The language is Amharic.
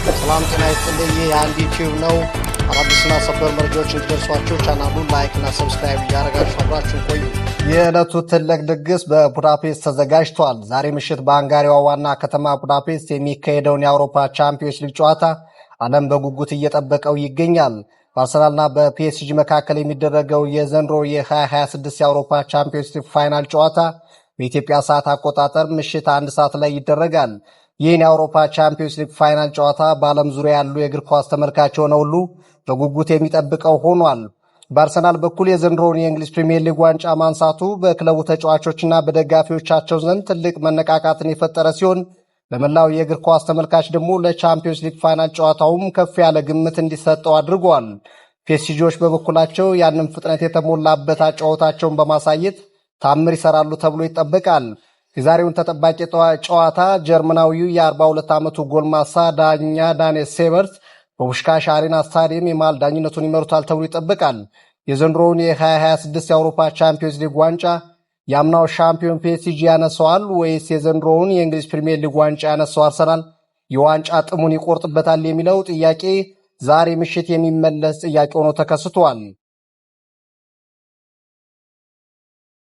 ሰላም ጤና ይስጥልኝ። የአንድ ዩቲዩብ ነው። አዳዲስና ሰበር መረጃዎች እንዲደርሷችሁ ቻናሉን ላይክ እና ሰብስክራይብ እያደረጋችሁ አብራችሁን ቆዩ። የዕለቱ ትልቅ ድግስ በቡዳፔስት ተዘጋጅቷል። ዛሬ ምሽት በሃንጋሪዋ ዋና ከተማ ቡዳፔስት የሚካሄደውን የአውሮፓ ቻምፒዮንስ ሊግ ጨዋታ ዓለም በጉጉት እየጠበቀው ይገኛል። በአርሰናልና በፒኤስጂ መካከል የሚደረገው የዘንድሮ የ2026 የአውሮፓ ቻምፒዮንስ ሊግ ፋይናል ጨዋታ በኢትዮጵያ ሰዓት አቆጣጠር ምሽት 1 ሰዓት ላይ ይደረጋል። ይህን የአውሮፓ ቻምፒዮንስ ሊግ ፋይናል ጨዋታ በዓለም ዙሪያ ያሉ የእግር ኳስ ተመልካች የሆነ ሁሉ በጉጉት የሚጠብቀው ሆኗል። በአርሰናል በኩል የዘንድሮውን የእንግሊዝ ፕሪሚየር ሊግ ዋንጫ ማንሳቱ በክለቡ ተጫዋቾችና በደጋፊዎቻቸው ዘንድ ትልቅ መነቃቃትን የፈጠረ ሲሆን በመላው የእግር ኳስ ተመልካች ደግሞ ለቻምፒዮንስ ሊግ ፋይናል ጨዋታውም ከፍ ያለ ግምት እንዲሰጠው አድርጓል። ፒኤስጂዎች በበኩላቸው ያንን ፍጥነት የተሞላበት አጨዋወታቸውን በማሳየት ታምር ይሰራሉ ተብሎ ይጠበቃል። የዛሬውን ተጠባቂ ጨዋታ ጀርመናዊው የ42 ዓመቱ ጎልማሳ ዳኛ ዳንኤል ሴበርት በፑሽካሽ አሬና ስታዲየም የመሃል ዳኝነቱን ይመሩታል ተብሎ ይጠበቃል። የዘንድሮውን የ2026 የአውሮፓ ቻምፒዮንስ ሊግ ዋንጫ የአምናው ሻምፒዮን ፒኤስጂ ያነሰዋል ወይስ የዘንድሮውን የእንግሊዝ ፕሪሚየር ሊግ ዋንጫ ያነሰው አርሰናል የዋንጫ ጥሙን ይቆርጥበታል የሚለው ጥያቄ ዛሬ ምሽት የሚመለስ ጥያቄ ሆኖ ተከስቷል።